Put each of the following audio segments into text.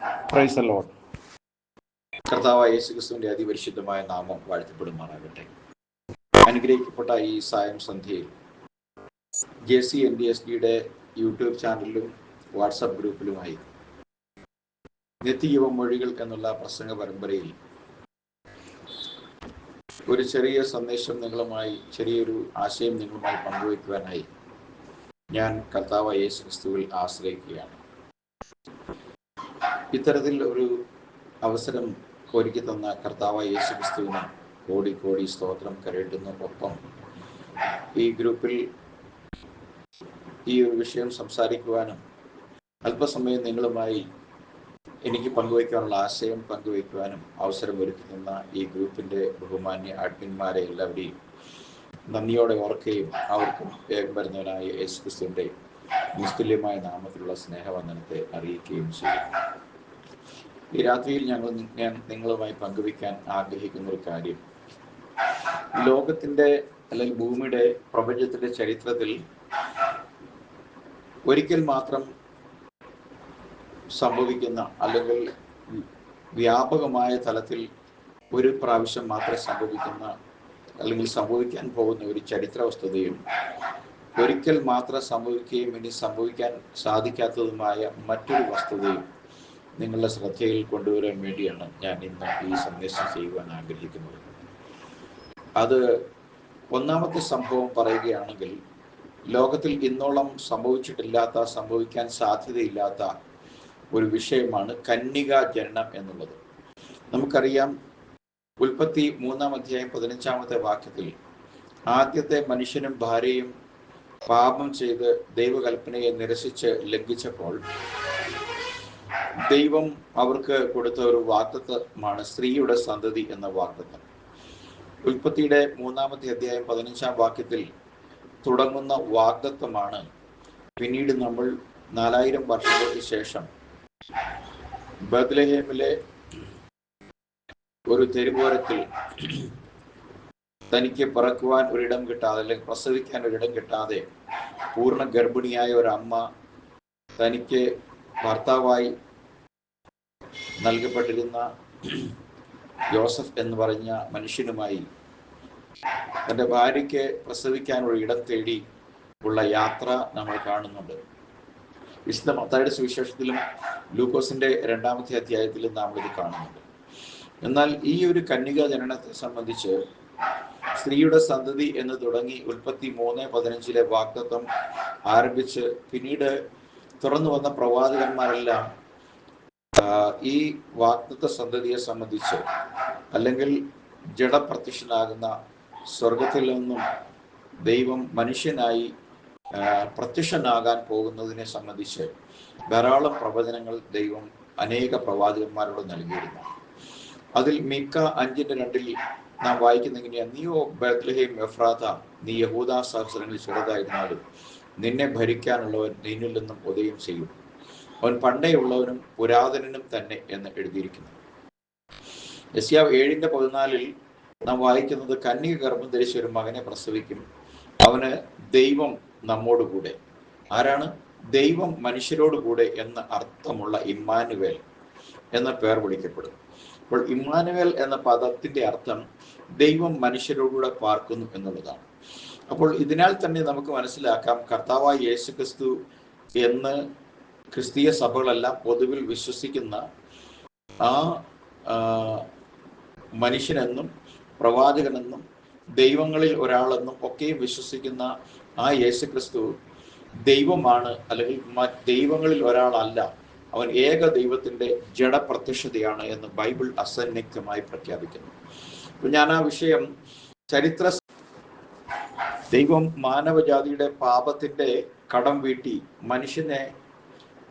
Praise the Lord. കർത്താവായ യേശുക്രിസ്തുവിന്റെ അതിപരിശുദ്ധമായ നാമം വാഴ്ത്തപ്പെടുമാറാകട്ടെ. അനുഗ്രഹിക്കപ്പെട്ട ഈ സായം സന്ധ്യയിൽ JCNDSD യൂട്യൂബ് ചാനലിലും വാട്സാപ്പ് ഗ്രൂപ്പിലുമായി നിത്യജീവ മൊഴികൾ എന്നുള്ള പ്രസംഗ പരമ്പരയിൽ ഒരു ചെറിയ സന്ദേശം നിങ്ങളുമായി, ചെറിയൊരു ആശയം നിങ്ങളുമായി പങ്കുവയ്ക്കുവാനായി ഞാൻ കർത്താവായ യേശുക്രിസ്തുവിൽ ആശ്രയിക്കുകയാണ്. ഇത്തരത്തിൽ ഒരു അവസരം ഒരുക്കി തന്ന കർത്താവായ യേശുക്രിസ്തുവിന് കോടി കോടി സ്തോത്രം കരയറ്റുന്നു. ഒപ്പം ഈ ഗ്രൂപ്പിൽ ഈ ഒരു വിഷയം സംസാരിക്കുവാനും അല്പസമയം നിങ്ങളുമായി എനിക്ക് പങ്കുവയ്ക്കാനുള്ള ആശയം പങ്കുവയ്ക്കുവാനും അവസരം ഒരുക്കി തന്ന ഈ ഗ്രൂപ്പിൻ്റെ ബഹുമാന്യ അഡ്മിന്മാരെ എല്ലാവരെയും നന്ദിയോടെ ഓർക്കുകയും അവർക്കും വേഗം വരുന്നവനായ യേശുക്രിസ്തുവിൻ്റെ നിസ്തുല്യമായ നാമത്തിലുള്ള സ്നേഹവന്ദനത്തെ അറിയിക്കുകയും ചെയ്യും. ഈ രാത്രിയിൽ ഞാൻ നിങ്ങളുമായി പങ്കുവയ്ക്കാൻ ആഗ്രഹിക്കുന്ന ഒരു കാര്യം, ലോകത്തിൻ്റെ അല്ലെങ്കിൽ ഭൂമിയുടെ പ്രപഞ്ചത്തിൻ്റെ ചരിത്രത്തിൽ ഒരിക്കൽ മാത്രം സംഭവിക്കുന്ന അല്ലെങ്കിൽ വ്യാപകമായ തലത്തിൽ ഒരു പ്രാവശ്യം മാത്രം സംഭവിക്കുന്ന അല്ലെങ്കിൽ സംഭവിക്കാൻ പോകുന്ന ഒരു ചരിത്ര വസ്തുതയും ഒരിക്കൽ മാത്രം സംഭവിക്കുകയും ഇനി സംഭവിക്കാൻ സാധിക്കാത്തതുമായ മറ്റൊരു വസ്തുതയും നിങ്ങളുടെ ശ്രദ്ധയിൽ കൊണ്ടുവരാൻ വേണ്ടിയാണ് ഞാൻ ഇന്ന് ഈ സന്ദേശം ചെയ്യുവാൻ ആഗ്രഹിക്കുന്നത്. അത് ഒന്നാമത്തെ സംഭവം പറയുകയാണെങ്കിൽ, ലോകത്തിൽ ഇന്നോളം സംഭവിച്ചിട്ടില്ലാത്ത, സംഭവിക്കാൻ സാധ്യതയില്ലാത്ത ഒരു വിഷയമാണ് കന്യകാ ജനനം എന്നുള്ളത്. നമുക്കറിയാം, ഉൽപ്പത്തി 3-15 വാക്യത്തിൽ ആദ്യത്തെ മനുഷ്യനും ഭാര്യയും പാപം ചെയ്ത് ദൈവകൽപ്പനയെ നിരസിച്ച് ലംഘിച്ചപ്പോൾ ദൈവം അവർക്ക് കൊടുത്ത ഒരു വാഗ്ദത്തമാണ് സ്ത്രീയുടെ സന്തതി എന്ന വാഗ്ദത്തം. ഉൽപ്പത്തിയുടെ 3-15 വാക്യത്തിൽ തുടങ്ങുന്ന വാഗ്ദത്തമാണ് പിന്നീട് നമ്മൾ 4000 വർഷങ്ങൾക്ക് ശേഷം ബത്ലഹേമിലെ ഒരു തെരുവോരത്തിൽ തനിക്ക് പറക്കുവാൻ ഒരിടം കിട്ടാതെ അല്ലെങ്കിൽ പ്രസവിക്കാൻ ഒരിടം കിട്ടാതെ പൂർണ്ണ ഗർഭിണിയായ ഒരമ്മ തനിക്ക് ഭർത്താവായി നൽകപ്പെട്ടിരുന്ന ജോസഫ് എന്ന് പറഞ്ഞ മനുഷ്യനുമായി തൻ്റെ ഭാര്യയ്ക്ക് പ്രസവിക്കാനുള്ള ഇടം തേടി ഉള്ള യാത്ര നമ്മൾ കാണുന്നുണ്ട്. വിശുദ്ധ മത്തായിയുടെ സുവിശേഷത്തിലും ലൂക്കോസിന്റെ 2-ാമത്തെ അധ്യായത്തിലും നാം ഇത് കാണുന്നുണ്ട്. എന്നാൽ ഈ ഒരു കന്യകാ ജനനത്തെ സംബന്ധിച്ച് സ്ത്രീയുടെ സന്തതി എന്ന് തുടങ്ങി ഉൽപ്പത്തി 3:15 വാഗ്ദത്തം ആരംഭിച്ച് പിന്നീട് തുറന്നു വന്ന പ്രവാചകന്മാരെല്ലാം ഈ വാഗ്ദത്ത സന്തതിയെ സംബന്ധിച്ച് അല്ലെങ്കിൽ ജഡപ്രത്യക്ഷനാകുന്ന സ്വർഗത്തിൽ നിന്നും ദൈവം മനുഷ്യനായി പ്രത്യക്ഷനാകാൻ പോകുന്നതിനെ സംബന്ധിച്ച് ധാരാളം പ്രവചനങ്ങൾ ദൈവം അനേക പ്രവാചകന്മാരോട് നൽകിയിരുന്നു. അതിൽ മിക്ക 5:2 നാം വായിക്കുന്ന ഇങ്ങനെയാണ്: നീയോ ബത്ലഹേം എഫ്രാത്ത, നീ യഹൂദാ സഹസ്രങ്ങളിൽ ചെറുതായിരുന്നാലും നിന്നെ ഭരിക്കാനുള്ളവൻ നിന്നിൽ നിന്നും ഉദയം ചെയ്യും, അവൻ പണ്ടേ ഉള്ളവനും പുരാതനനും തന്നെ എന്ന് എഴുതിയിരിക്കുന്നു. യെശയ്യാവ് 7:14 നാം വായിക്കുന്നത്, കന്യക ഗർഭം ധരിച്ച ഒരു മകനെ പ്രസവിക്കും, അവന് ദൈവം നമ്മോടുകൂടെ. ആരാണ്? ദൈവം മനുഷ്യരോടുകൂടെ എന്ന അർത്ഥമുള്ള ഇമ്മാനുവേൽ എന്ന പേർ വിളിക്കപ്പെടും. അപ്പോൾ ഇമ്മാനുവേൽ എന്ന പദത്തിന്റെ അർത്ഥം ദൈവം മനുഷ്യരോടുകൂടെ പാർക്കുന്നു എന്നുള്ളതാണ്. അപ്പോൾ ഇതിനാൽ തന്നെ നമുക്ക് മനസ്സിലാക്കാം, കർത്താവായ യേശുക്രിസ്തു എന്ന് ക്രിസ്തീയ സഭകളെല്ലാം പൊതുവിൽ വിശ്വസിക്കുന്ന ആ മനുഷ്യനെന്നും പ്രവാചകനെന്നും ദൈവങ്ങളിൽ ഒരാളെന്നും ഒക്കെയും വിശ്വസിക്കുന്ന ആ യേശുക്രിസ്തു ദൈവമാണ്, അല്ലെങ്കിൽ ദൈവങ്ങളിൽ ഒരാളല്ല, അവൻ ഏക ദൈവത്തിന്റെ ജഡപ്രത്യക്ഷതയാണ് എന്ന് ബൈബിൾ അസന്നിഗ്ധമായി പ്രഖ്യാപിക്കുന്നു. അപ്പോൾ ഞാൻ ആ വിഷയം ദൈവം മാനവജാതിയുടെ പാപത്തിന്റെ കടം വീട്ടി മനുഷ്യനെ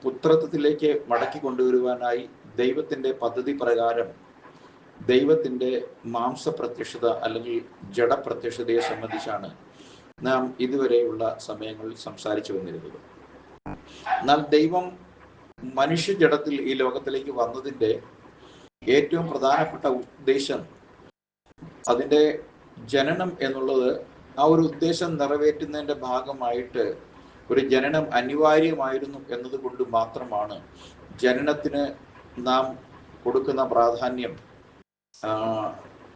പുത്രത്വത്തിലേക്ക് മടക്കി കൊണ്ടുവരുവാനായി ദൈവത്തിന്റെ പദ്ധതി പ്രകാരം ദൈവത്തിന്റെ മാംസപ്രത്യക്ഷത അല്ലെങ്കിൽ ജഡപ്രത്യക്ഷതയെ സംബന്ധിച്ചാണ് നാം ഇതുവരെയുള്ള സമയങ്ങളിൽ സംസാരിച്ചു വന്നിരുന്നത്. എന്നാൽ ദൈവം മനുഷ്യ ജഡത്തിൽ ഈ ലോകത്തിലേക്ക് വന്നതിൻ്റെ ഏറ്റവും പ്രധാനപ്പെട്ട ഉദ്ദേശം, അതിൻ്റെ ജനനം എന്നുള്ളത്, ആ ഒരു ഉദ്ദേശം നിറവേറ്റുന്നതിൻ്റെ ഭാഗമായിട്ട് ഒരു ജനനം അനിവാര്യമായിരുന്നു എന്നതുകൊണ്ട് മാത്രമാണ് ജനനത്തിന് നാം കൊടുക്കുന്ന പ്രാധാന്യം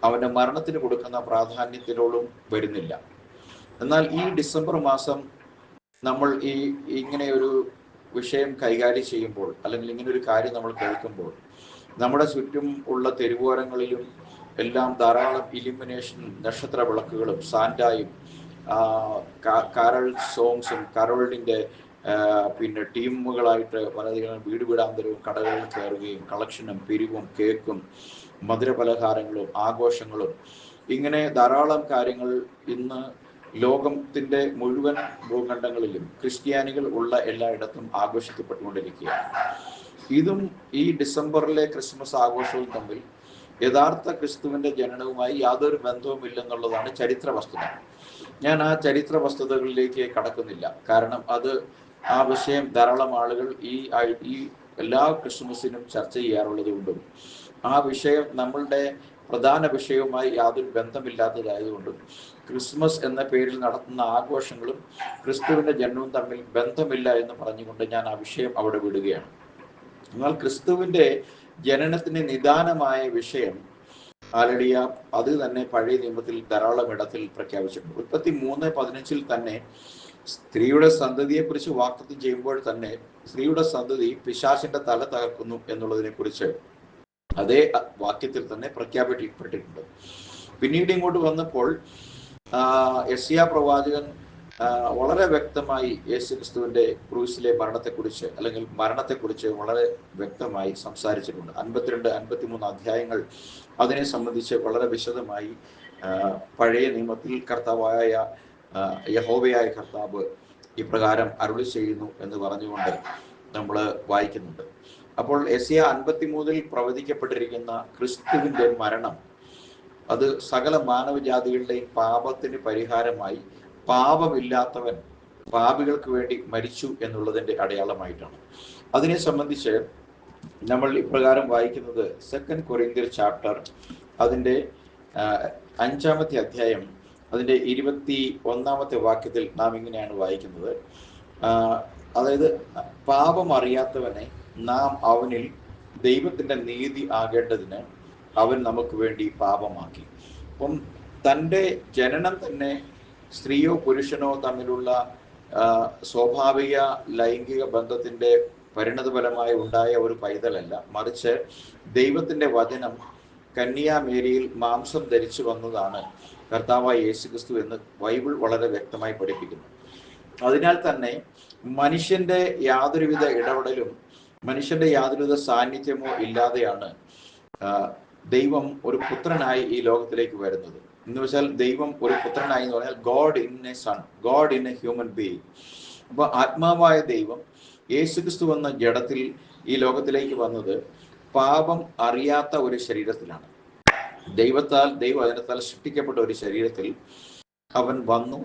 അവൻ്റെ മരണത്തിന് കൊടുക്കുന്ന പ്രാധാന്യത്തിനോടും വരുന്നില്ല. എന്നാൽ ഈ ഡിസംബർ മാസം നമ്മൾ ഇങ്ങനെ ഒരു വിഷയം കൈകാര്യം ചെയ്യുമ്പോൾ, അല്ലെങ്കിൽ ഇങ്ങനെ ഒരു കാര്യം നമ്മൾ കേൾക്കുമ്പോൾ, നമ്മുടെ ചുറ്റും ഉള്ള തെരുവോരങ്ങളിലും എല്ലാം ധാരാളം ഇലിമിനേഷൻ നക്ഷത്ര വിളക്കുകളും സാന്റായും കാരൾ സോങ്സും കരോളിൻ്റെ പിന്നെ ടീമുകളായിട്ട് വളരെയധികം വീട് വീടാന്തരവും കടകളിൽ കയറുകയും കളക്ഷനും പിരിവും കേക്കും മധുരപലഹാരങ്ങളും ആഘോഷങ്ങളും ഇങ്ങനെ ധാരാളം കാര്യങ്ങൾ ഇന്ന് ലോകത്തിന്റെ മുഴുവൻ ഭൂഖണ്ഡങ്ങളിലും ക്രിസ്ത്യാനികൾ ഉള്ള എല്ലായിടത്തും ആഘോഷിക്കപ്പെട്ടുകൊണ്ടിരിക്കുകയാണ്. ഇതും ഈ ഡിസംബറിലെ ക്രിസ്മസ് ആഘോഷവും തമ്മിൽ യഥാർത്ഥ ക്രിസ്തുവിന്റെ ജനനവുമായി യാതൊരു ബന്ധവുമില്ലെന്നുള്ളതാണ് ചരിത്ര വസ്തുത. ഞാൻ ആ ചരിത്ര വസ്തുതകളിലേക്ക് കടക്കുന്നില്ല, കാരണം അത് ആ വിഷയം ധാരാളം ആളുകൾ ഈ എല്ലാ ക്രിസ്മസിനും ചർച്ച ചെയ്യാറുള്ളത് കൊണ്ടും ആ വിഷയം നമ്മളുടെ പ്രധാന വിഷയവുമായി യാതൊരു ബന്ധമില്ലാത്തതായതുകൊണ്ടും ക്രിസ്മസ് എന്ന പേരിൽ നടത്തുന്ന ആഘോഷങ്ങളും ക്രിസ്തുവിന്റെ ജനനവും തമ്മിൽ ബന്ധമില്ല എന്ന് പറഞ്ഞുകൊണ്ട് ഞാൻ ആ വിഷയം അവിടെ വിടുകയാണ്. എന്നാൽ ക്രിസ്തുവിന്റെ ജനനത്തിന് നിദാനമായ വിഷയം ആലടിയ അത് തന്നെ പഴയ നിയമത്തിൽ ധാരാളം ഇടത്തിൽ പ്രഖ്യാപിച്ചിട്ടുണ്ട്. ഉൽപ്പത്തി 3:15 തന്നെ സ്ത്രീയുടെ സന്തതിയെ കുറിച്ച് വാഗ്ദത്തം ചെയ്യുമ്പോൾ തന്നെ സ്ത്രീയുടെ സന്തതി പിശാചിന്റെ തല തകർക്കുന്നു എന്നുള്ളതിനെ കുറിച്ച് അതേ വാക്യത്തിൽ തന്നെ പ്രഖ്യാപിക്കപ്പെട്ടിട്ടുണ്ട്. പിന്നീട് ഇങ്ങോട്ട് വന്നപ്പോൾ യെശയ്യാ പ്രവാചകൻ വളരെ വ്യക്തമായി യേശുക്രിസ്തുവിന്റെ ക്രൂസിലെ മരണത്തെക്കുറിച്ച് അല്ലെങ്കിൽ മരണത്തെക്കുറിച്ച് വളരെ വ്യക്തമായി സംസാരിച്ചിട്ടുണ്ട്. 52-53 അധ്യായങ്ങൾ അതിനെ സംബന്ധിച്ച് വളരെ വിശദമായി പഴയ നിയമത്തിൽ കർത്താവായ യഹോവയായ കർത്താവ് ഇപ്രകാരം അരുളി ചെയ്യുന്നു എന്ന് പറഞ്ഞുകൊണ്ട് നമ്മൾ വായിക്കുന്നുണ്ട്. അപ്പോൾ യെശയ്യാ 53 പ്രവചിക്കപ്പെട്ടിരിക്കുന്ന ക്രിസ്തുവിന്റെ മരണം അത് സകല മാനവജാതികളുടെയും പാപത്തിന് പരിഹാരമായി പാപമില്ലാത്തവൻ പാപികൾക്ക് വേണ്ടി മരിച്ചു എന്നുള്ളതിന്റെ അടയാളമായിട്ടാണ്. അതിനെ സംബന്ധിച്ച് നമ്മൾ ഇപ്രകാരം വായിക്കുന്നത് 2 കൊരിന്ത്യർ ചാപ്റ്റർ അതിൻ്റെ 5-ാമത്തെ അധ്യായം അതിൻ്റെ 21-ാമത്തെ വാക്യത്തിൽ നാം ഇങ്ങനെയാണ് വായിക്കുന്നത്. അതായത് പാപം അറിയാത്തവനെ നാം അവനിൽ ദൈവത്തിന്റെ നീതി ആകേണ്ടതിന് അവൻ നമുക്ക് വേണ്ടി പാപമാക്കി. അപ്പം തൻ്റെ ജനനം തന്നെ സ്ത്രീയോ പുരുഷനോ തമ്മിലുള്ള സ്വാഭാവിക ലൈംഗിക ബന്ധത്തിന്റെ പരിണതഫലമായി ഉണ്ടായ ഒരു പൈതലല്ല, മറിച്ച് ദൈവത്തിന്റെ വചനം കന്യാമേരിയിൽ മാംസം ധരിച്ചു വന്നതാണ് കർത്താവായ യേശുക്രിസ്തു എന്ന് ബൈബിൾ വളരെ വ്യക്തമായി പഠിപ്പിക്കുന്നു. അതിനാൽ തന്നെ മനുഷ്യന്റെ യാതൊരുവിധ ഇടപെടലും മനുഷ്യന്റെ യാതൊരുവിധ സാന്നിധ്യമോ ഇല്ലാതെയാണ് ദൈവം ഒരു പുത്രനായി ഈ ലോകത്തിലേക്ക് വരുന്നത്. എന്ന് വെച്ചാൽ ദൈവം ഒരു പുത്രനായി എന്ന് പറഞ്ഞാൽ God in a son, God in A human being. അപ്പൊ ആത്മാവായ ദൈവം യേശുക്രിസ്തു എന്ന ജഡത്തിൽ ഈ ലോകത്തിലേക്ക് വന്നത് പാപം അറിയാത്ത ഒരു ശരീരത്തിലാണ്. ദൈവവചനത്താൽ സൃഷ്ടിക്കപ്പെട്ട ഒരു ശരീരത്തിൽ അവൻ വന്നു.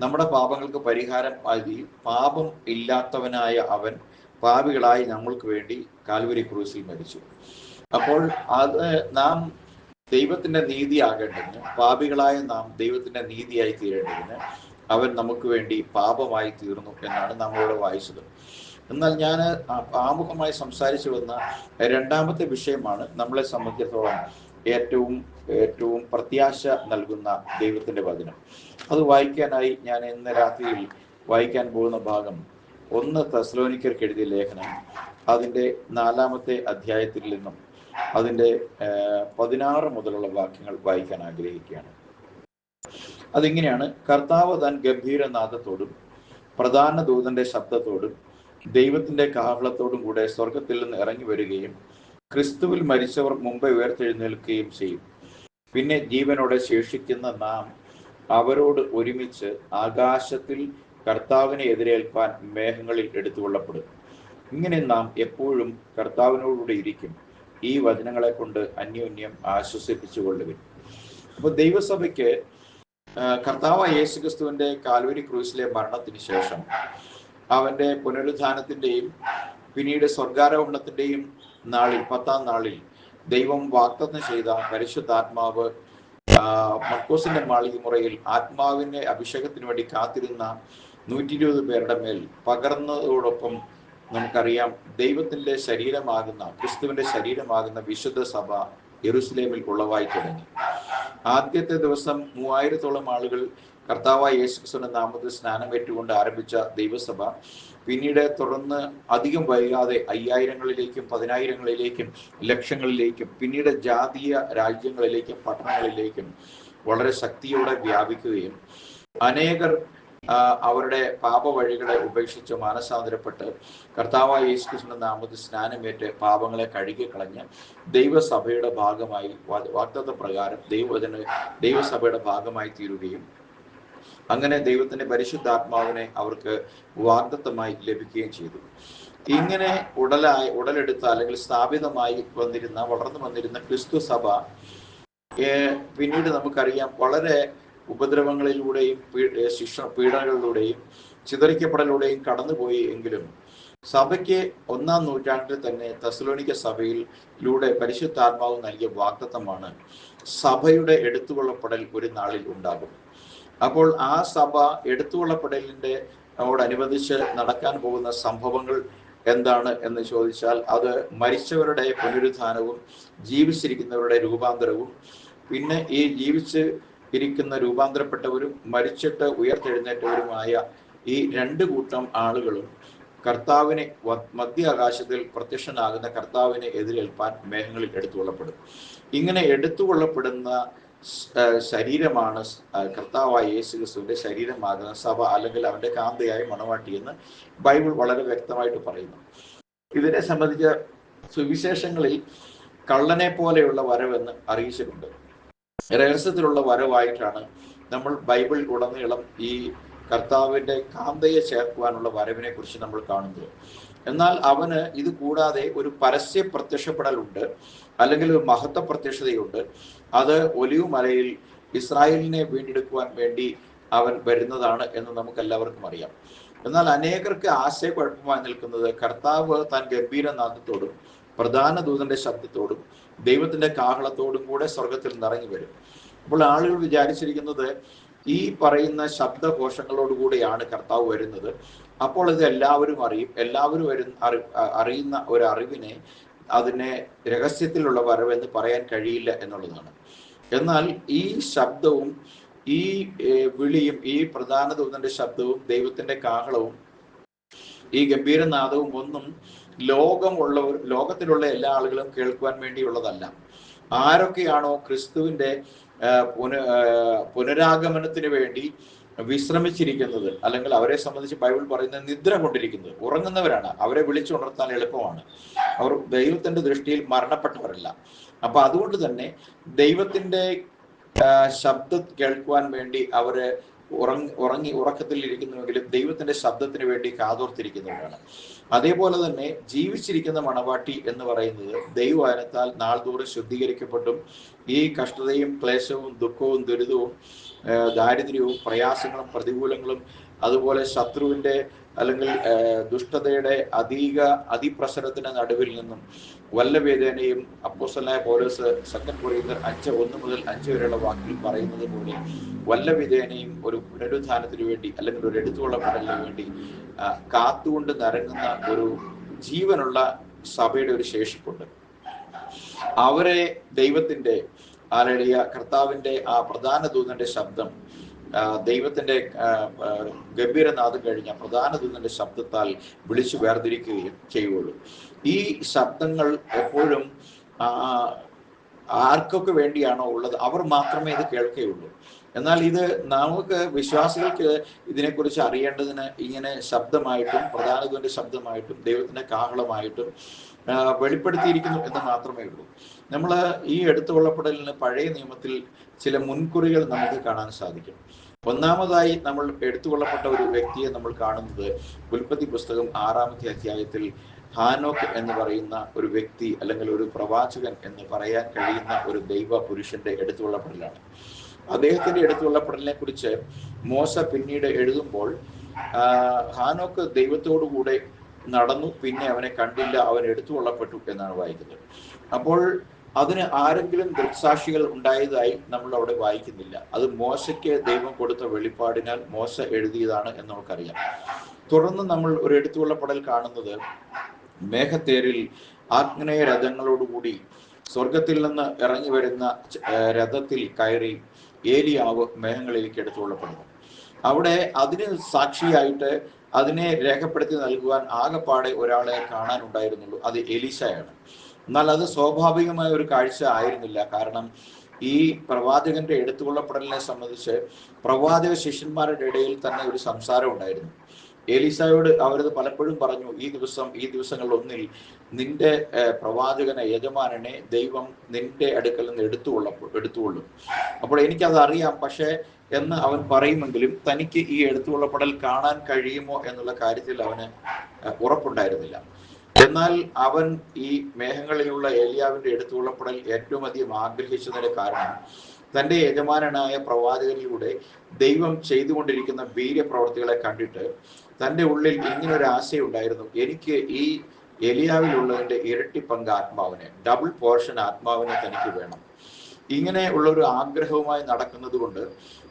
നമ്മുടെ പാപങ്ങൾക്ക് പരിഹാരം ആയി പാപം ഇല്ലാത്തവനായ അവൻ പാപികളായി നമ്മൾക്ക് വേണ്ടി കാൽവരി ക്രൂസിൽ മരിച്ചു. അപ്പോൾ അത് നാം ദൈവത്തിന്റെ നീതി ആകേണ്ടതിന്, പാപികളായ നാം ദൈവത്തിന്റെ നീതിയായി തീരേണ്ടതിന് അവൻ നമുക്ക് വേണ്ടി പാപമായി തീർന്നു എന്നാണ് നമ്മളിവിടെ വായിച്ചത്. എന്നാൽ ഞാൻ ആമുഖമായി സംസാരിച്ചു വന്ന രണ്ടാമത്തെ വിഷയമാണ് നമ്മളെ സംബന്ധിച്ചിടത്തോളം ഏറ്റവും പ്രത്യാശ നൽകുന്ന ദൈവത്തിന്റെ വചനം. അത് വായിക്കാനായി ഞാൻ ഇന്ന് രാത്രിയിൽ വായിക്കാൻ പോകുന്ന ഭാഗം 1 തെസ്സലോനിക്കർക്ക് എഴുതിയ ലേഖനം അതിൻ്റെ 4-ാമത്തെ അധ്യായത്തിൽ നിന്നും അതിൻ്റെ 16 മുതലുള്ള വാക്യങ്ങൾ വായിക്കാൻ ആഗ്രഹിക്കുകയാണ്. അതിങ്ങനെയാണ്: കർത്താവ് താൻ ഗംഭീരനാദത്തോടും പ്രധാന ദൂതന്റെ ശബ്ദത്തോടും ദൈവത്തിന്റെ കാഹളത്തോടും കൂടെ സ്വർഗത്തിൽ നിന്ന് ഇറങ്ങി വരികയും ക്രിസ്തുവിൽ മരിച്ചവർ മുമ്പ് ഉയർത്തെഴുന്നേൽക്കുകയും ചെയ്യും. പിന്നെ ജീവനോടെ ശേഷിക്കുന്ന നാം അവരോട് ഒരുമിച്ച് ആകാശത്തിൽ കർത്താവിനെ എതിരേൽപ്പാൻ മേഘങ്ങളിൽ എടുത്തുകൊള്ളപ്പെടും. ഇങ്ങനെ നാം എപ്പോഴും കർത്താവിനോടുകൂടി ഇരിക്കും. ഈ വചനങ്ങളെ കൊണ്ട് അന്യോന്യം ആശ്വസിപ്പിച്ചുകൊള്ളുവിൻ. അപ്പോൾ ദൈവസഭയ്ക്ക് കർത്താവായ യേശുക്രിസ്തുവിന്റെ കാൽവരി ക്രൂസിലെ മരണത്തിന് ശേഷം അവന്റെ പുനരുത്ഥാനത്തിന്റെയും പിന്നീട് സ്വർഗാരോഹണത്തിന്റെയും നാളിൽ 10-ാം നാളിൽ ദൈവം വാഗ്ദത്തം ചെയ്ത പരിശുദ്ധാത്മാവ് മർക്കോസിന്റെ മാളികമുറയിൽ ആത്മാവിന്റെ അഭിഷേകത്തിന് വേണ്ടി കാത്തിരുന്ന 120 പേരുടെ മേൽ പകർന്നതോടൊപ്പം നമുക്കറിയാം ദൈവത്തിന്റെ ശരീരമാകുന്ന, ക്രിസ്തുവിന്റെ ശരീരമാകുന്ന വിശുദ്ധ സഭ യെരുശലേമിൽ ഉളവായി തുടങ്ങി. ആദ്യത്തെ ദിവസം 3000-ഓളം ആളുകൾ കർത്താവായ യേശുക്രിസ്തുവിന്റെ നാമത്തിൽ സ്നാനമേറ്റുകൊണ്ട് ആരംഭിച്ച ദൈവസഭ പിന്നീട് തുടർന്ന് അധികം വൈകാതെ 5000-ങ്ങളിലേക്കും 10000-ങ്ങളിലേക്കും ലക്ഷങ്ങളിലേക്കും പിന്നീട് ജാതീയ രാജ്യങ്ങളിലേക്കും പട്ടണങ്ങളിലേക്കും വളരെ ശക്തിയോടെ വ്യാപിക്കുകയും അനേകർ അവരുടെ പാപവഴികളെ ഉപേക്ഷിച്ച് മാനസാന്തരപ്പെട്ട് കർത്താവായ യേശുക്രിസ്തുവിന്റെ നാമത്തിൽ സ്നാനമേറ്റ് പാപങ്ങളെ കഴുകിക്കളഞ്ഞ് ദൈവസഭയുടെ ഭാഗമായി, വാഗ്ദത്ത പ്രകാരം ദൈവസഭയുടെ ഭാഗമായി തീരുകയും അങ്ങനെ ദൈവത്തിന്റെ പരിശുദ്ധാത്മാവിനെ അവർക്ക് വാഗ്ദത്തമായി ലഭിക്കുകയും ചെയ്തു. ഇങ്ങനെ ഉടലെടുത്ത അല്ലെങ്കിൽ സ്ഥാപിതമായി വളർന്നു വന്നിരുന്ന ക്രിസ്തു സഭ പിന്നീട് നമുക്കറിയാം വളരെ ഉപദ്രവങ്ങളിലൂടെയും പീഡനങ്ങളിലൂടെയും ചിതറിക്കപ്പെടലിലൂടെയും കടന്നുപോയി. എങ്കിലും സഭയ്ക്ക് 1-ാം നൂറ്റാണ്ടിൽ തന്നെ തെസ്സലോനിക്ക സഭയിലൂടെ പരിശുദ്ധാത്മാവ് നൽകിയ വാഗ്ദത്തമാണ് സഭയുടെ എടുത്തുകൊള്ളപ്പെടൽ ഒരു നാളിൽ ഉണ്ടാകും. അപ്പോൾ ആ സഭ എടുത്തുകൊള്ളപ്പെടലിനോടനുബന്ധിച്ച് നടക്കാൻ പോകുന്ന സംഭവങ്ങൾ എന്താണ് എന്ന് ചോദിച്ചാൽ, അത് മരിച്ചവരുടെ പുനരുത്ഥാനവും ജീവിച്ചിരിക്കുന്നവരുടെ രൂപാന്തരവും, പിന്നെ ഈ ജീവിച്ച് ഇരിക്കുന്ന രൂപാന്തരപ്പെട്ടവരും മരിച്ചിട്ട് ഉയർത്തെഴുന്നേറ്റവരുമായ ഈ 2 കൂട്ടം ആളുകളും കർത്താവിനെ മധ്യാകാശത്തിൽ പ്രത്യക്ഷനാകുന്ന കർത്താവിനെ എതിരേൽപ്പാൻ മേഘങ്ങളിൽ എടുത്തുകൊള്ളപ്പെടും. ഇങ്ങനെ എടുത്തുകൊള്ളപ്പെടുന്ന ശരീരമാണ് കർത്താവായ യേശുക്രിസ്തുവിന്റെ ശരീരമാകുന്ന സഭ, അല്ലെങ്കിൽ അവന്റെ കാന്തയായ മണവാട്ടി എന്ന് ബൈബിൾ വളരെ വ്യക്തമായിട്ട് പറയുന്നു. ഇതിനെ സംബന്ധിച്ച സുവിശേഷങ്ങളിൽ കള്ളനെ പോലെയുള്ള വരവെന്ന് അറിയിച്ചിട്ടുണ്ട്. രഹസ്യത്തിലുള്ള വരവായിട്ടാണ് നമ്മൾ ബൈബിൾ ഉടനീളം ഈ കർത്താവിന്റെ കാന്തയെ ചേർക്കുവാനുള്ള വരവിനെ കുറിച്ച് നമ്മൾ കാണുന്നത്. എന്നാൽ അവന് ഇത് കൂടാതെ ഒരു പരസ്യ പ്രത്യക്ഷപ്പെടലുണ്ട്, അല്ലെങ്കിൽ ഒരു മഹത്വ പ്രത്യക്ഷതയുണ്ട്. അത് ഒലിവ് മലയിൽ ഇസ്രായേലിനെ വീണ്ടെടുക്കുവാൻ വേണ്ടി അവൻ വരുന്നതാണ് എന്ന് നമുക്ക് എല്ലാവർക്കും അറിയാം. എന്നാൽ അനേകർക്ക് ആശയക്കുഴപ്പമായി നിൽക്കുന്നത് കർത്താവ് താൻ ഗംഭീരനാദത്തോടും പ്രധാന ദൂതന്റെ ശബ്ദത്തോടും ദൈവത്തിന്റെ കാഹളത്തോടും കൂടെ സ്വർഗത്തിൽ നിറങ്ങി വരും. അപ്പോൾ ആളുകൾ വിചാരിച്ചിരിക്കുന്നത് ഈ പറയുന്ന ശബ്ദഘോഷങ്ങളോടുകൂടിയാണ് കർത്താവ് വരുന്നത്. അപ്പോൾ ഇത് എല്ലാവരും അറിയും. എല്ലാവരും അറിയുന്ന ഒരു അറിവിനെ, അതിനെ രഹസ്യത്തിലുള്ള വരവെന്ന് പറയാൻ കഴിയില്ല എന്നുള്ളതാണ്. എന്നാൽ ഈ ശബ്ദവും ഈ വിളിയും, ഈ പ്രധാന ദൂതന്റെ ശബ്ദവും ദൈവത്തിന്റെ കാഹളവും ഈ ഗംഭീരനാദവും ഒന്നും ലോകത്തിലുള്ള എല്ലാ ആളുകളും കേൾക്കുവാൻ വേണ്ടിയുള്ളതല്ല. ആരൊക്കെയാണോ ക്രിസ്തുവിന്റെ പുനരാഗമനത്തിന് വേണ്ടി വിശ്രമിച്ചിരിക്കുന്നത്, അല്ലെങ്കിൽ അവരെ സംബന്ധിച്ച് ബൈബിൾ പറയുന്നത് നിദ്ര കൊണ്ടിരിക്കുന്നത്, ഉറങ്ങുന്നവരാണ്. അവരെ വിളിച്ചുണർത്താൻ എളുപ്പമാണ്. അവർ ദൈവത്തിന്റെ ദൃഷ്ടിയിൽ മരണപ്പെട്ടവരല്ല. അപ്പൊ അതുകൊണ്ട് തന്നെ ദൈവത്തിന്റെ ശബ്ദം കേൾക്കുവാൻ വേണ്ടി അവര് ഉറക്കത്തിൽ ഇരിക്കുന്നുവെങ്കിലും ദൈവത്തിന്റെ ശബ്ദത്തിന് വേണ്ടി കാതോർത്തിരിക്കുന്നവരാണ്. അതേപോലെ തന്നെ ജീവിച്ചിരിക്കുന്ന മണവാട്ടി എന്ന് പറയുന്നത് ദൈവവചനത്താൽ നാൾതോറും ശുദ്ധീകരിക്കപ്പെട്ടും ഈ കഷ്ടതയും ക്ലേശവും ദുഃഖവും ദുരിതവും ദാരിദ്ര്യവും പ്രയാസങ്ങളും പ്രതികൂലങ്ങളും അതുപോലെ ശത്രുവിന്റെ അല്ലെങ്കിൽ ദുഷ്ടതയുടെ അതിപ്രസരത്തിന്റെ നടുവിൽ നിന്നും വല്ല വേദനയും അപ്പോസ്തലനായ പൗലോസ് 2 കൊരിന്ത്യർ 5:1-5 വരെയുള്ള വാക്കിൽ പറയുന്നത് പോലെ വല്ല വിധേനയും ഒരു പുനരുത്ഥാനത്തിന് വേണ്ടി അല്ലെങ്കിൽ ഒരു എടുത്തുകൊള്ളപ്പെടലിന് വേണ്ടി കാത്തുകൊണ്ട് നരങ്ങുന്ന ഒരു ജീവനുള്ള സഭയുടെ ഒരു ശേഷിപ്പുണ്ട്. അവരെ ദൈവത്തിന്റെ കർത്താവിന്റെ ആ പ്രധാന ദൂതന്റെ ശബ്ദം, ദൈവത്തിന്റെ ഗംഭീരനാദം കഴിഞ്ഞ പ്രധാന ദൂതന്റെ ശബ്ദത്താൽ വിളിച്ചു വേർതിരിക്കുകയും ചെയ്യുള്ളൂ. ഈ ശബ്ദങ്ങൾ എപ്പോഴും ആർക്കൊക്കെ വേണ്ടിയാണോ ഉള്ളത് അവർ മാത്രമേ ഇത് കേൾക്കുകയുള്ളൂ. എന്നാൽ ഇത് നമുക്ക് വിശ്വാസികൾക്ക് ഇതിനെക്കുറിച്ച് അറിയേണ്ടതിന് ഇങ്ങനെ ശബ്ദമായിട്ടും പ്രധാന ദൂതന്റെ ശബ്ദമായിട്ടും ദൈവത്തിന്റെ കാഹളമായിട്ടും വെളിപ്പെടുത്തിയിരിക്കുന്നു എന്ന് മാത്രമേ ഉള്ളൂ. നമ്മൾ ഈ എടുത്തുകൊള്ളപ്പെടലിന് പഴയ നിയമത്തിൽ ചില മുൻകുറികൾ നമുക്ക് കാണാൻ സാധിക്കും. ഒന്നാമതായി നമ്മൾ എടുത്തുകൊള്ളപ്പെട്ട ഒരു വ്യക്തിയെ നമ്മൾ കാണുന്നത് ഉൽപ്പത്തി പുസ്തകം 6-ാമത്തെ അധ്യായത്തിൽ ഹാനോക്ക് എന്ന് പറയുന്ന ഒരു വ്യക്തി, അല്ലെങ്കിൽ ഒരു പ്രവാചകൻ എന്ന് പറയാൻ കഴിയുന്ന ഒരു ദൈവ പുരുഷന്റെ എടുത്തുകൊള്ളപ്പെടലാണ്. അദ്ദേഹത്തിന്റെ എടുത്തുകൊള്ളപ്പെടലിനെ കുറിച്ച് മോശ പിന്നീട് എഴുതുമ്പോൾ ഹാനോക്ക് ദൈവത്തോടു കൂടെ നടന്നു, പിന്നെ അവനെ കണ്ടില്ല, അവൻ എടുത്തുകൊള്ളപ്പെട്ടു എന്നാണ് വായിക്കുന്നത്. അപ്പോൾ അതിന് ആരെങ്കിലും ദൃക്സാക്ഷികൾ ഉണ്ടായതായി നമ്മൾ അവിടെ വായിക്കുന്നില്ല. അത് മോശയ്ക്ക് ദൈവം കൊടുത്ത വെളിപ്പാടിനാൽ മോശ എഴുതിയതാണ് എന്ന് നമുക്കറിയാം. തുടർന്ന് നമ്മൾ ഒരു എടുത്തുകൊള്ളപ്പെടൽ കാണുന്നത് മേഘത്തേരിൽ ആഗ്നേയ രഥങ്ങളോടുകൂടി സ്വർഗത്തിൽ നിന്ന് ഇറങ്ങി വരുന്ന രഥത്തിൽ കയറി ഏലിയാവ് മേഘങ്ങളിലേക്ക് എടുത്തുകൊള്ളപ്പെടുന്നു. അവിടെ അതിന് സാക്ഷിയായിട്ട് അതിനെ രേഖപ്പെടുത്തി നൽകുവാൻ ആകെപ്പാടെ ഒരാളെ കാണാനുണ്ടായിരുന്നുള്ളൂ, അത് എലീശയാണ്. എന്നാൽ അത് സ്വാഭാവികമായ ഒരു കാഴ്ച ആയിരുന്നില്ല. കാരണം ഈ പ്രവാചകന്റെ എടുത്തുകൊള്ളപ്പെടലിനെ സംബന്ധിച്ച് പ്രവാചക ശിഷ്യന്മാരുടെ ഇടയിൽ തന്നെ ഒരു സംസാരം ഉണ്ടായിരുന്നു. എലീശായോട് അവരത് പലപ്പോഴും പറഞ്ഞു, ഈ ദിവസങ്ങളിൽ ഒന്നിൽ നിന്റെ പ്രവാചകനെ, യജമാനനെ ദൈവം നിന്റെ അടുക്കൽ നിന്ന് എടുത്തുകൊള്ളും. അപ്പോൾ എനിക്കത് അറിയാം, പക്ഷേ എന്ന് അവൻ പറയുമെങ്കിലും തനിക്ക് ഈ എടുത്തുകൊള്ളപ്പെടൽ കാണാൻ കഴിയുമോ എന്നുള്ള കാര്യത്തിൽ അവന് ഉറപ്പുണ്ടായിരുന്നില്ല. എന്നാൽ അവൻ ഈ മേഘങ്ങളിലുള്ള ഏലിയാവിന്റെ എടുത്തുകൊള്ളപ്പെടൽ ഏറ്റവും അധികം ആഗ്രഹിച്ചതിന്റെ കാരണം തന്റെ യജമാനനായ പ്രവാചകനിലൂടെ ദൈവം ചെയ്തുകൊണ്ടിരിക്കുന്ന വീര്യപ്രവർത്തികളെ കണ്ടിട്ട് തൻ്റെ ഉള്ളിൽ ഇങ്ങനൊരു ആശയുണ്ടായിരുന്നു, എനിക്ക് ഈ എലിയാവിലുള്ളതിന്റെ ഇരട്ടി പങ്ക് ആത്മാവിനെ, ഡബിൾ പോർഷൻ ആത്മാവിനെ തനിക്ക് വേണം. ഇങ്ങനെ ഉള്ള ഒരു ആഗ്രഹവുമായി നടക്കുന്നത് കൊണ്ട്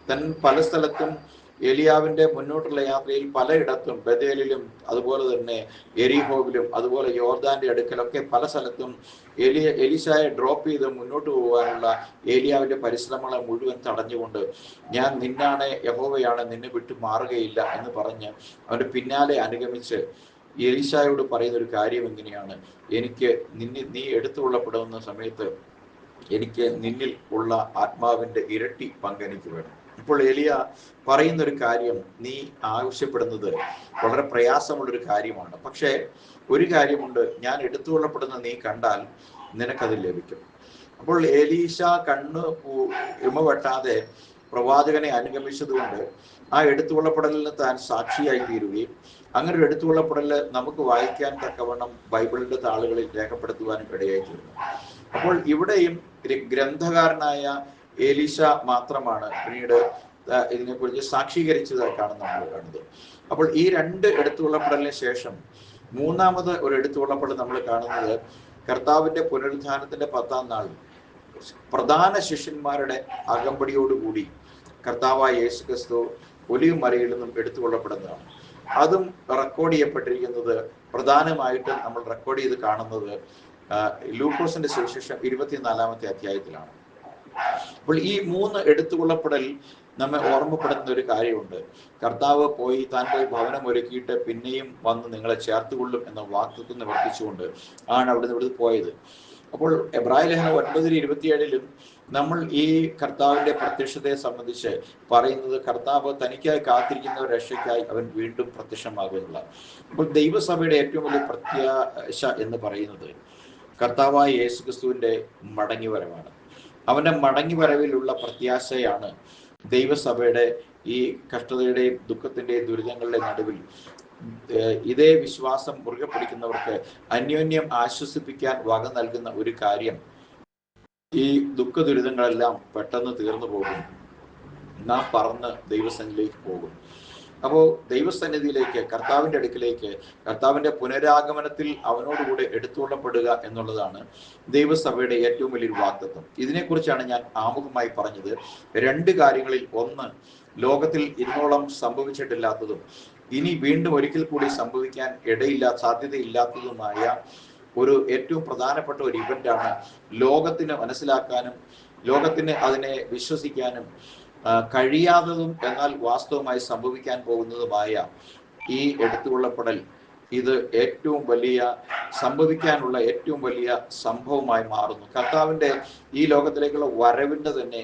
തൻ പല സ്ഥലത്തും എലിയാവിന്റെ മുന്നോട്ടുള്ള യാത്രയിൽ പലയിടത്തും, ബഥേലിലും അതുപോലെ തന്നെ എരിഹോവിലും അതുപോലെ യോർദാന്റെ അടുക്കലൊക്കെ പല സ്ഥലത്തും എലീശായെ ഡ്രോപ്പ് ചെയ്ത് മുന്നോട്ട് പോകാനുള്ള ഏലിയാവിന്റെ പരിശ്രമങ്ങളെ മുഴുവൻ തടഞ്ഞുകൊണ്ട്, ഞാൻ നിന്നാണ്, യഹോവയാണ്, നിന്നെ വിട്ടു മാറുകയില്ല എന്ന് പറഞ്ഞ് അവന്റെ പിന്നാലെ അനുഗമിച്ച് എലീശായോട് പറയുന്ന ഒരു കാര്യം എങ്ങനെയാണ്, എനിക്ക് നീ എടുത്തുകൊള്ളപ്പെടുന്ന സമയത്ത് എനിക്ക് നിന്നിൽ ഉള്ള ആത്മാവിന്റെ ഇരട്ടി പങ്ക് എനിക്ക് വേണം. ഇപ്പോൾ എലിയ പറയുന്ന ഒരു കാര്യം, നീ ആവശ്യപ്പെടുന്നത് വളരെ പ്രയാസമുള്ളൊരു കാര്യമാണ്, പക്ഷേ ഒരു കാര്യമുണ്ട്, ഞാൻ എടുത്തുകൊള്ളപ്പെടുന്ന നീ കണ്ടാൽ നിനക്കത് ലഭിക്കും. അപ്പോൾ എലീശ കണ്ണ് ഇമവെട്ടാതെ പ്രവാചകനെ അനുഗമിച്ചതുകൊണ്ട് ആ എടുത്തുകൊള്ളപ്പെടലിന് താൻ സാക്ഷിയായി തീരുകയും അങ്ങനെ ഒരു എടുത്തുകൊള്ളപ്പെടൽ നമുക്ക് വായിക്കാൻ തക്കവണ്ണം ബൈബിളിന്റെ താളുകളിൽ രേഖപ്പെടുത്തുവാനും ഇടയായി തീർന്നു. അപ്പോൾ ഇവിടെയും ഗ്രന്ഥകാരനായ എലീശ മാത്രമാണ് പിന്നീട് ഇതിനെക്കുറിച്ച് സാക്ഷീകരിച്ചതായിട്ടാണ് നമ്മൾ കാണുന്നത്. അപ്പോൾ ഈ രണ്ട് എടുത്തുകൊള്ളപ്പെടലിന് ശേഷം മൂന്നാമത് ഒരു എടുത്തുകൊള്ളപ്പെടൽ നമ്മൾ കാണുന്നത് കർത്താവിന്റെ പുനരുത്ഥാനത്തിന്റെ 10-ാം നാൾ പ്രധാന ശിഷ്യന്മാരുടെ അകമ്പടിയോടുകൂടി കർത്താവായ യേശുക്രിസ്തു ഒലിവ് മലയിൽ നിന്നും എടുത്തുകൊള്ളപ്പെടുന്നതാണ്. അതും റെക്കോർഡ് ചെയ്യപ്പെട്ടിരിക്കുന്നത്, പ്രധാനമായിട്ടും നമ്മൾ റെക്കോർഡ് ചെയ്ത് കാണുന്നത് ലൂക്കോസിന്റെ സുവിശേഷം 24-ാമത്തെ അധ്യായത്തിലാണ്. അപ്പോൾ ഈ 3 എടുത്തുകൊള്ളപ്പെടൽ നമ്മെ ഓർമ്മപ്പെടുത്തുന്ന ഒരു കാര്യമുണ്ട്. കർത്താവ് പോയി താൻ ഭവനം ഒരുക്കിയിട്ട് പിന്നെയും വന്ന് നിങ്ങളെ ചേർത്തുകൊള്ളും എന്ന വാഗ്ദത്തം നിവർത്തിച്ചുകൊണ്ട് ആണ് ഇവിടുന്ന് പോയത്. അപ്പോൾ എബ്രായ ലേഖനം 9:27 നമ്മൾ ഈ കർത്താവിന്റെ പ്രത്യക്ഷതയെ സംബന്ധിച്ച് പറയുന്നത്, കർത്താവ് തനിക്കായി കാത്തിരിക്കുന്ന രക്ഷയ്ക്കായി അവൻ വീണ്ടും പ്രത്യക്ഷമാകുന്നുള്ള. അപ്പോൾ ദൈവസഭയുടെ ഏറ്റവും വലിയ പ്രത്യാശ എന്ന് പറയുന്നത് കർത്താവായ യേശുക്രിസ്തുവിന്റെ മടങ്ങിവരവാണ്. അവന്റെ മടങ്ങിവരവിലുള്ള പ്രത്യാശയാണ് ദൈവസഭയുടെ ഈ കഷ്ടതയുടെയും ദുഃഖത്തിന്റെയും ദുരിതങ്ങളുടെ നടുവിൽ ഇതേ വിശ്വാസം മുറുകെ പിടിക്കുന്നവർക്ക് അന്യോന്യം ആശ്വസിപ്പിക്കാൻ വക നൽകുന്ന ഒരു കാര്യം. ഈ ദുഃഖ ദുരിതങ്ങളെല്ലാം പെട്ടെന്ന് തീർന്നു പോകും, നാം പറന്ന് ദൈവസന്നിധിയിലേക്ക് പോകും. അപ്പോൾ ദൈവസന്നിധിയിലേക്ക്, കർത്താവിന്റെ അടുക്കിലേക്ക്, കർത്താവിന്റെ പുനരാഗമനത്തിൽ അവനോടുകൂടെ എടുത്തുകൊള്ളപ്പെടുക എന്നുള്ളതാണ് ദൈവസഭയുടെ ഏറ്റവും വലിയൊരു വാഗ്ദത്തം. ഇതിനെക്കുറിച്ചാണ് ഞാൻ ആമുഖമായി പറഞ്ഞത്. 2 കാര്യങ്ങളിൽ, ഒന്ന് ലോകത്തിൽ ഇന്നോളം സംഭവിച്ചിട്ടില്ലാത്തതും ഇനി വീണ്ടും ഒരിക്കൽ കൂടി സംഭവിക്കാൻ സാധ്യതയില്ലാത്തതുമായ ഒരു ഏറ്റവും പ്രധാനപ്പെട്ട ഒരു ഇവന്റാണ് ലോകത്തിന് മനസ്സിലാക്കാനും ലോകത്തിന് അതിനെ വിശ്വസിക്കാനും കഴിയാത്തതും എന്നാൽ വാസ്തവമായി സംഭവിക്കാൻ പോകുന്നതുമായ ഈ എടുത്തുകൊള്ളപ്പെടൽ. ഇത് ഏറ്റവും വലിയ സംഭവിക്കാനുള്ള ഏറ്റവും വലിയ സംഭവമായി മാറുന്നു. കർത്താവിന്റെ ഈ ലോകത്തിലേക്കുള്ള വരവിന്റെ തന്നെ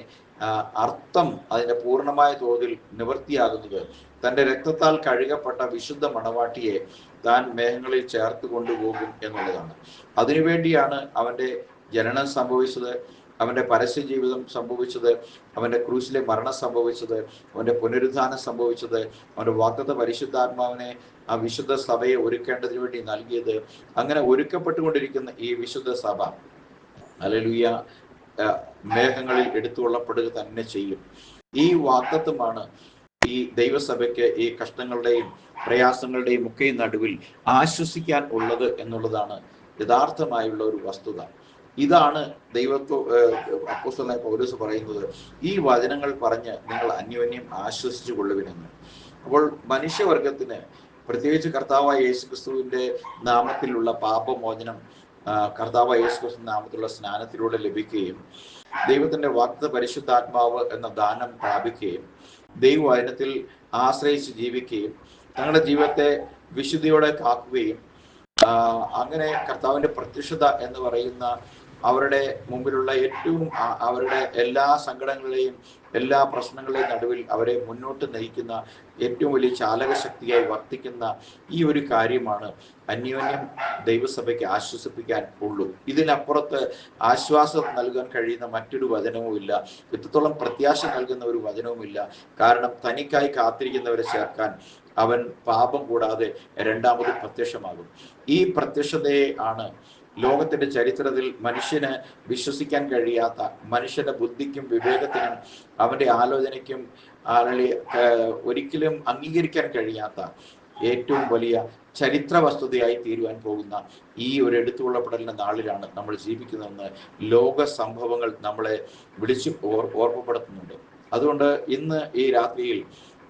അർത്ഥം അതിന്റെ പൂർണ്ണമായ തോതിൽ നിവൃത്തിയാകുന്നത് തന്റെ രക്തത്താൽ കഴുകപ്പെട്ട വിശുദ്ധ മണവാട്ടിയെ താൻ മേഘങ്ങളിൽ ചേർത്ത് കൊണ്ടുപോകും എന്നുള്ളതാണ്. അതിനുവേണ്ടിയാണ് അവന്റെ ജനനം സംഭവിച്ചത്, അവന്റെ പരസ്യ ജീവിതം സംഭവിച്ചത്, അവന്റെ ക്രൂശിലെ മരണം സംഭവിച്ചത്, അവന്റെ പുനരുദ്ധാനം സംഭവിച്ചത്, അവന്റെ വാഗ്ദത്ത പരിശുദ്ധാത്മാവിനെ ആ വിശുദ്ധ സഭയെ ഒരുക്കേണ്ടതിന് വേണ്ടി നൽകിയത്. അങ്ങനെ ഒരുക്കപ്പെട്ടുകൊണ്ടിരിക്കുന്ന ഈ വിശുദ്ധ സഭ ഹല്ലേലൂയ മേഘങ്ങളിൽ എടുത്തുകൊള്ളപ്പെടുക തന്നെ ചെയ്യും. ഈ വാഗ്ദത്തമാണ് ഈ ദൈവസഭയ്ക്ക് ഈ കഷ്ടങ്ങളുടെയും പ്രയാസങ്ങളുടെയും ഒക്കെ നടുവിൽ ആശ്വസിക്കാൻ ഉള്ളത് എന്നുള്ളതാണ് യഥാർത്ഥമായുള്ള ഒരു വസ്തുത. ഇതാണ് അപ്പോസ്തലനായ പൗലോസ് പറയുന്നത്, ഈ വചനങ്ങൾ പറഞ്ഞ് നിങ്ങൾ അന്യോന്യം ആശ്വസിച്ചു കൊള്ളുവിനെന്ന്. അപ്പോൾ മനുഷ്യവർഗത്തിന്, പ്രത്യേകിച്ച് കർത്താവായ യേശുക്രിസ്തുവിന്റെ നാമത്തിലുള്ള പാപമോചനം കർത്താവായ യേശുക്രിസ്തു നാമത്തിലുള്ള സ്നാനത്തിലൂടെ ലഭിക്കുകയും ദൈവത്തിന്റെ വാഗ്ദത്ത പരിശുദ്ധാത്മാവ് എന്ന ദാനം പ്രാപിക്കുകയും ദൈവവചനത്തിൽ ആശ്രയിച്ച് ജീവിക്കുകയും തങ്ങളുടെ ജീവിതത്തെ വിശുദ്ധിയോടെ കാക്കുകയും അങ്ങനെ കർത്താവിന്റെ പ്രത്യക്ഷത എന്ന് പറയുന്ന അവരുടെ മുമ്പിലുള്ള ഏറ്റവും അവരുടെ എല്ലാ സങ്കടങ്ങളെയും എല്ലാ പ്രശ്നങ്ങളുടെയും നടുവിൽ അവരെ മുന്നോട്ട് നയിക്കുന്ന ഏറ്റവും വലിയ ചാലകശക്തിയായി വർത്തിക്കുന്ന ഈ ഒരു കാര്യമാണ് അന്യോന്യം ദൈവസഭയ്ക്ക് ആശ്വസിപ്പിക്കാൻ ഉള്ളൂ. ഇതിനപ്പുറത്ത് ആശ്വാസം നൽകാൻ കഴിയുന്ന മറ്റൊരു വചനവുമില്ല, ഇത്രത്തോളം പ്രത്യാശ നൽകുന്ന ഒരു വചനവുമില്ല. കാരണം തനിക്കായി കാത്തിരിക്കുന്നവരെ ചേർക്കാൻ അവൻ പാപം കൂടാതെ രണ്ടാമത് പ്രത്യക്ഷമാകും. ഈ പ്രത്യക്ഷതയെ ആണ് ലോകത്തിന്റെ ചരിത്രത്തിൽ മനുഷ്യന് വിശ്വസിക്കാൻ കഴിയാത്ത, മനുഷ്യന്റെ ബുദ്ധിക്കും വിവേകത്തിനും അവന്റെ ആലോചനയ്ക്കും ഒരിക്കലും അംഗീകരിക്കാൻ കഴിയാത്ത ഏറ്റവും വലിയ ചരിത്ര വസ്തുതയായി തീരുവാൻ പോകുന്ന ഈ ഒരു എടുത്തുകൊള്ളപ്പെടലിന്റെ നാളിലാണ് നമ്മൾ ജീവിക്കുന്നതെന്ന് ലോക സംഭവങ്ങൾ നമ്മളെ വിളിച്ചു ഓർമ്മപ്പെടുത്തുന്നുണ്ട്. അതുകൊണ്ട് ഇന്ന് ഈ രാത്രിയിൽ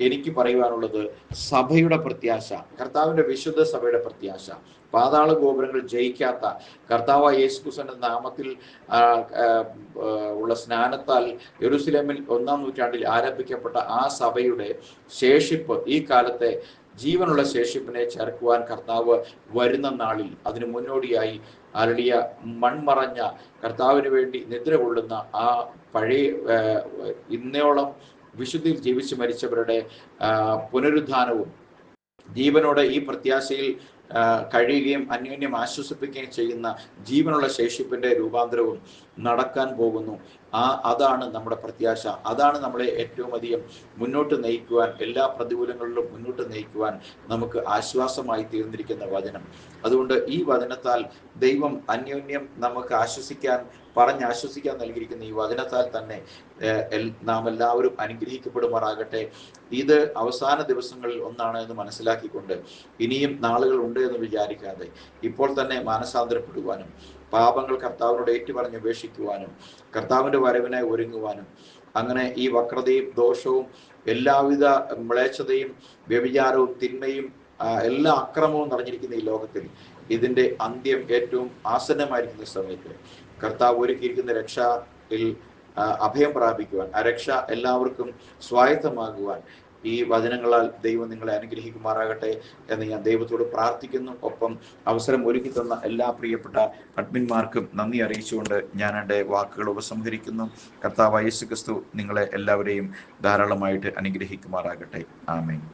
എനിക്ക് പറയുവാനുള്ളത്, സഭയുടെ പ്രത്യാശ, കർത്താവിന്റെ വിശുദ്ധ സഭയുടെ പ്രത്യാശ, പാതാള ഗോപുരങ്ങൾ ജയിക്കാത്ത കർത്താവായ യേശുക്രിസ്തുവിന്റെ നാമത്തിൽ ഉള്ള സ്നാനത്താൽ യെരൂശലേമിൽ 1-ാം നൂറ്റാണ്ടിൽ ആരംഭിക്കപ്പെട്ട ആ സഭയുടെ ശേഷിപ്പ്, ഈ കാലത്തെ ജീവനുള്ള ശേഷിപ്പിനെ ചേർക്കുവാൻ കർത്താവ് വരുന്ന നാളിൽ അതിന് മുന്നോടിയായി അരളിയ മൺമറഞ്ഞ കർത്താവിന് വേണ്ടി നിദ്ര കൊള്ളുന്ന ആ പഴയ ഇന്നോളം വിശുദ്ധിയിൽ ജീവിച്ചു മരിച്ചവരുടെ പുനരുദ്ധാനവും ജീവനോടെ ഈ പ്രത്യാശയിൽ കഴിയുകയും അന്യോന്യം ആശ്വസിപ്പിക്കുകയും ചെയ്യുന്ന ജീവനുള്ള ശേഷിപ്പിന്റെ രൂപാന്തരവും നടക്കാൻ പോകുന്നു. അതാണ് നമ്മുടെ പ്രത്യാശ. അതാണ് നമ്മളെ ഏറ്റവും അധികം മുന്നോട്ട് നയിക്കുവാൻ, എല്ലാ പ്രതികൂലങ്ങളിലും മുന്നോട്ട് നയിക്കുവാൻ നമുക്ക് ആശ്വാസമായി തീർന്നിരിക്കുന്ന വചനം. അതുകൊണ്ട് ഈ വചനത്താൽ ദൈവം അന്യോന്യം നമുക്ക് ആശ്വസിക്കാൻ നൽകിയിരിക്കുന്ന ഈ വചനത്താൽ തന്നെ നാം എല്ലാവരും അനുഗ്രഹിക്കപ്പെടുമാറാകട്ടെ. ഇത് അവസാന ദിവസങ്ങളിൽ ഒന്നാണ് എന്ന് മനസ്സിലാക്കിക്കൊണ്ട് ഇനിയും നാളുകൾ ഉണ്ട് എന്ന് വിചാരിക്കാതെ ഇപ്പോൾ തന്നെ മാനസാന്തരപ്പെടുവാനും പാപങ്ങൾ കർത്താവിനോട് ഏറ്റുപറഞ്ഞ് ഉപേക്ഷിക്കുവാനും കർത്താവിന്റെ വരവിനായി ഒരുങ്ങുവാനും, അങ്ങനെ ഈ വക്രതയും ദോഷവും എല്ലാവിധ മ്ലേച്ഛതയും വ്യഭിചാരവും തിന്മയും എല്ലാ അക്രമവും നിറഞ്ഞിരിക്കുന്ന ഈ ലോകത്തിൽ ഇതിന്റെ അന്ത്യം ഏറ്റവും ആസന്നമായിരിക്കുന്ന സമയത്ത് കർത്താവ് ഒരുക്കിയിരിക്കുന്ന രക്ഷയിൽ അഭയം പ്രാപിക്കുവാൻ, ആ രക്ഷ എല്ലാവർക്കും സ്വായത്തമാകുവാൻ ഈ വചനങ്ങളാൽ ദൈവം നിങ്ങളെ അനുഗ്രഹിക്കുമാറാകട്ടെ എന്ന് ഞാൻ ദൈവത്തോട് പ്രാർത്ഥിക്കുന്നു. ഒപ്പം അവസരം ഒരുക്കി തന്ന എല്ലാ പ്രിയപ്പെട്ട അഡ്മിന്മാർക്കും നന്ദി അറിയിച്ചുകൊണ്ട് ഞാൻ എൻ്റെ വാക്കുകൾ ഉപസംഹരിക്കുന്നു. കർത്താവായ യേശുക്രിസ്തു നിങ്ങളെ എല്ലാവരെയും ധാരാളമായിട്ട് അനുഗ്രഹിക്കുമാറാകട്ടെ. ആമേൻ.